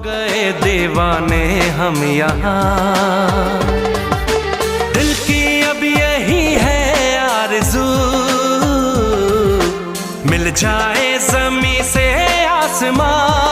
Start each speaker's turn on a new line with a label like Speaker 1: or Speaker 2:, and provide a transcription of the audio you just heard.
Speaker 1: गए दीवाने हम यहाँ, दिल की अब यही है आरज़ू, मिल जाए ज़मीं से आसमां।